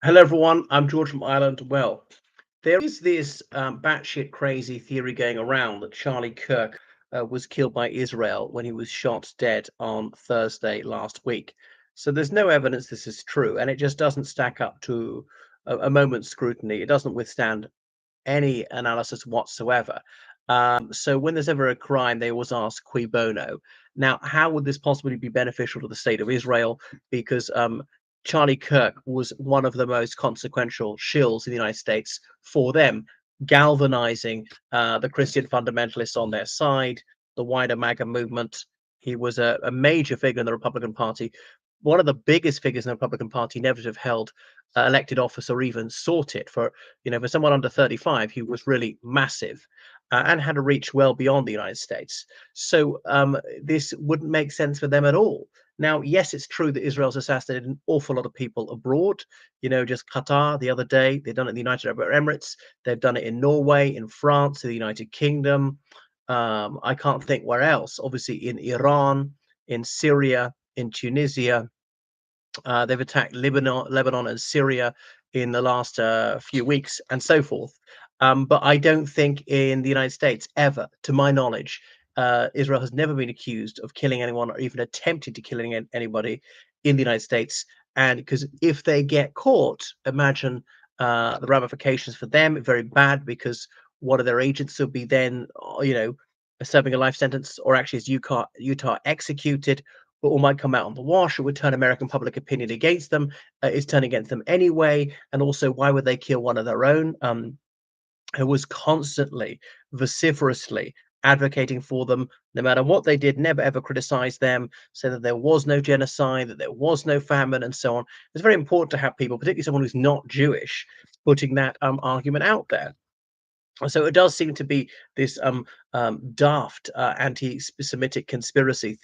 Hello, everyone. I'm George from Ireland. Well, there is this batshit crazy theory going around that Charlie Kirk was killed by Israel when he was shot dead on Thursday last week. So there's no evidence this is true, and it just doesn't stack up to a moment's scrutiny. It doesn't withstand any analysis whatsoever. So when there's ever a crime, they always ask cui bono. Now, how would this possibly be beneficial to the state of Israel? Because Charlie Kirk was one of the most consequential shills in the United States for them, galvanizing the Christian fundamentalists on their side, the wider MAGA movement. He was a major figure in the Republican Party, one of the biggest figures in the Republican Party never to have held elected office or even sought it. For someone under 35, he was really massive and had a reach well beyond the United States. So this wouldn't make sense for them at all. Now, yes, it's true that Israel's assassinated an awful lot of people abroad. Just Qatar the other day, they've done it in the United Arab Emirates, they've done it in Norway, in France, in the United Kingdom. I can't think where else. Obviously, in Iran, in Syria, in Tunisia. They've attacked Lebanon and Syria in the last few weeks, and so forth. But I don't think in the United States, ever, to my knowledge, Israel has never been accused of killing anyone or even attempted to kill anybody in the United States. And because if they get caught, imagine the ramifications for them. Very bad, because one of their agents will be then, serving a life sentence, or actually, as Utah executed, but all might come out on the wash. It would turn American public opinion against them. It's turning against them anyway. And also, why would they kill one of their own who was constantly, vociferously advocating for them, no matter what they did, never ever criticized them, say that there was no genocide, that there was no famine, and so on. It's very important to have people, particularly someone who's not Jewish, putting that argument out there. So it does seem to be this daft anti-Semitic conspiracy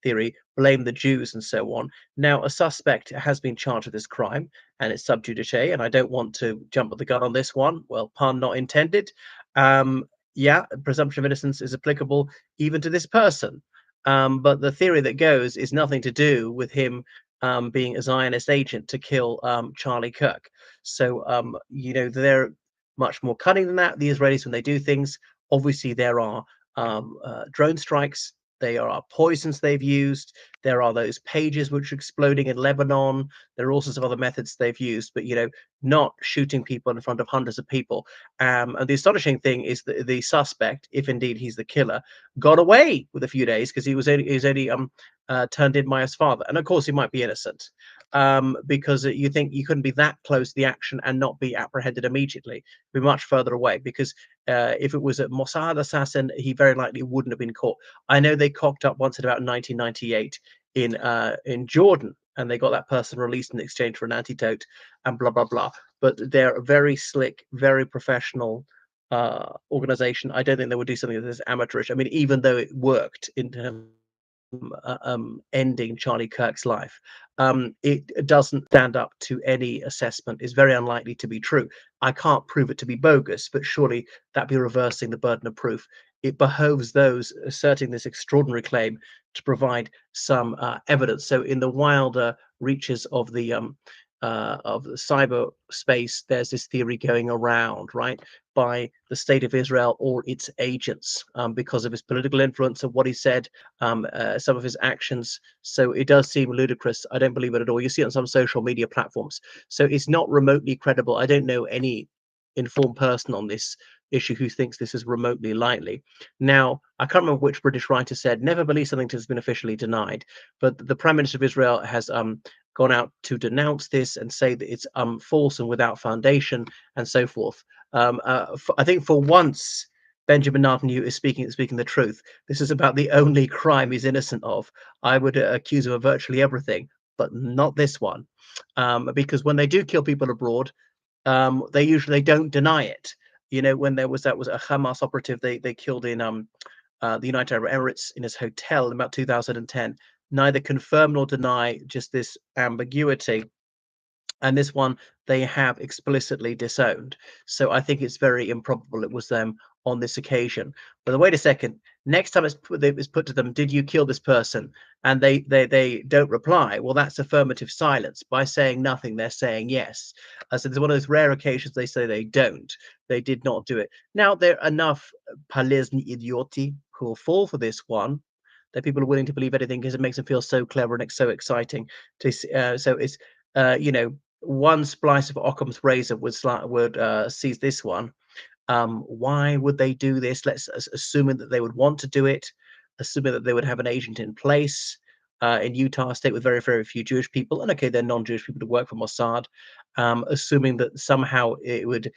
theory, blame the Jews and so on. Now, a suspect has been charged with this crime, and it's sub judice, and I don't want to jump at the gun on this one. Well, pun not intended. Yeah, presumption of innocence is applicable even to this person. But the theory that goes is nothing to do with him being a Zionist agent to kill Charlie Kirk. So, they're much more cunning than that. The Israelis, when they do things, obviously there are drone strikes, there are poisons they've used, there are those pages which are exploding in Lebanon. There are all sorts of other methods they've used, but not shooting people in front of hundreds of people. And the astonishing thing is that the suspect, if indeed he's the killer, got away with a few days because he was only turned in by his father, and of course he might be innocent. Because you think you couldn't be that close to the action and not be apprehended immediately, be much further away. Because if it was a Mossad assassin, he very likely wouldn't have been caught. I know they cocked up once in about 1998 in Jordan, and they got that person released in exchange for an antidote, and blah blah blah. But they're a very slick, very professional organization. I don't think they would do something that is amateurish. I mean, even though it worked in terms ending Charlie Kirk's life, it doesn't stand up to any assessment. Is very unlikely to be true. I can't prove it to be bogus, but surely that'd be reversing the burden of proof. It behoves those asserting this extraordinary claim to provide some evidence. So, in the wilder reaches of the cyberspace, there's this theory going around, right, by the state of Israel or its agents, because of his political influence of what he said, some of his actions. So it does seem ludicrous. I don't believe it at all. You see it on some social media platforms. So it's not remotely credible. I don't know any informed person on this issue who thinks this is remotely likely. Now, I can't remember which British writer said, never believe something that has been officially denied. But the Prime Minister of Israel has gone out to denounce this and say that it's false and without foundation and so forth. I think for once, Benjamin Netanyahu is speaking the truth. This is about the only crime he's innocent of. I would accuse him of virtually everything, but not this one, because when they do kill people abroad, they usually don't deny it. When that was a Hamas operative they killed in the United Arab Emirates in his hotel in about 2010. Neither confirm nor deny, just this ambiguity. And this one they have explicitly disowned. So I think it's very improbable it was them on this occasion. But wait a second, Next time it's put to them, did you kill this person? And they don't reply. Well, that's affirmative silence. By saying nothing, they're saying yes. So there's one of those rare occasions they say they don't. They did not do it. Now there are enough полезные idioti who will fall for this one, that people are willing to believe anything because it makes them feel so clever and it's so exciting. So it's one splice of Occam's razor would seize this one. Why would they do this? Assuming that they would want to do it, assuming that they would have an agent in place in Utah State with very, very few Jewish people, and okay, they're non-Jewish people to work for Mossad. Assuming that somehow it would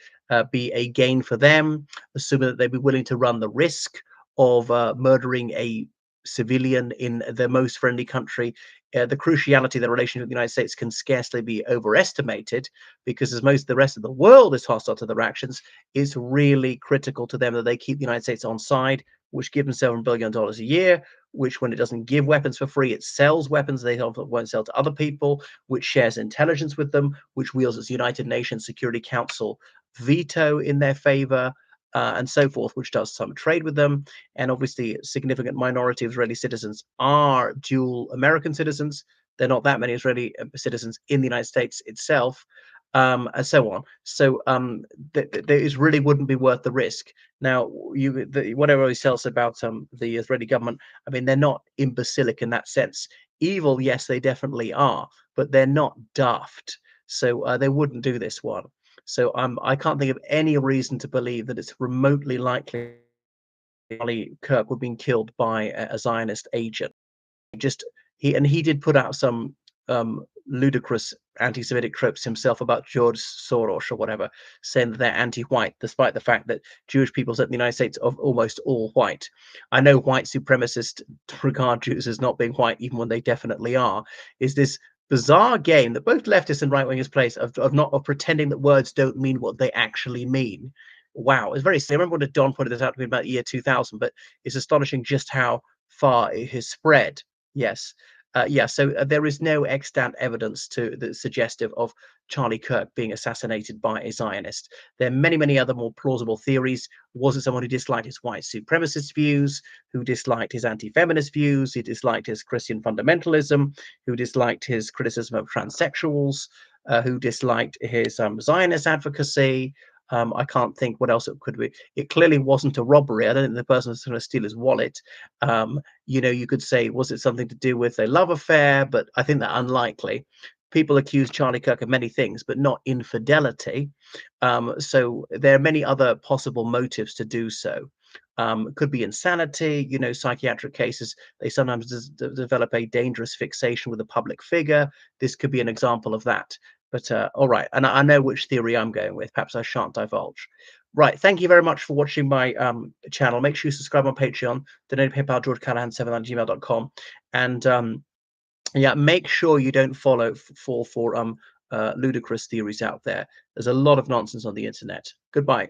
be a gain for them, assuming that they'd be willing to run the risk of murdering a civilian in the most friendly country. The cruciality of the relationship with the United States can scarcely be overestimated, because as most of the rest of the world is hostile to their actions, it's really critical to them that they keep the United States on side, which gives them $7 billion a year, which when it doesn't give weapons for free, it sells weapons they won't sell to other people, which shares intelligence with them, which wields its United Nations Security Council veto in their favor, and so forth, which does some trade with them. And obviously, a significant minority of Israeli citizens are dual American citizens. There are not that many Israeli citizens in the United States itself, and so on. So it really wouldn't be worth the risk. Now, whatever he tells about the Israeli government, I mean, they're not imbecilic in that sense. Evil, yes, they definitely are, but they're not daft. So they wouldn't do this one. So I can't think of any reason to believe that it's remotely likely Charlie Kirk would be killed by a Zionist agent. Just he did put out some ludicrous anti-Semitic tropes himself about George Soros or whatever, saying that they're anti-white, despite the fact that Jewish people in the United States are almost all white. I know white supremacists regard Jews as not being white, even when they definitely are. Is this bizarre game that both leftists and right wingers play of pretending that words don't mean what they actually mean? Wow, it's very. I remember when Don pointed this out to me about the year 2000, but it's astonishing just how far it has spread. Yes. Yeah, so there is no extant evidence that's suggestive of Charlie Kirk being assassinated by a Zionist. There are many, many other more plausible theories. Was it someone who disliked his white supremacist views, who disliked his anti-feminist views, who disliked his Christian fundamentalism, who disliked his criticism of transsexuals, who disliked his Zionist advocacy? I can't think what else it could be. It clearly wasn't a robbery. I don't think the person was going to steal his wallet. You could say, was it something to do with a love affair? But I think that unlikely. People accuse Charlie Kirk of many things, but not infidelity. So there are many other possible motives to do so. It could be insanity. Psychiatric cases, they sometimes develop a dangerous fixation with a public figure. This could be an example of that. But all right, and I know which theory I'm going with. Perhaps I shan't divulge. Right, thank you very much for watching my channel. Make sure you subscribe on Patreon, donate PayPal, georgecallahan7@gmail.com. And yeah, make sure you don't fall for ludicrous theories out there. There's a lot of nonsense on the internet. Goodbye.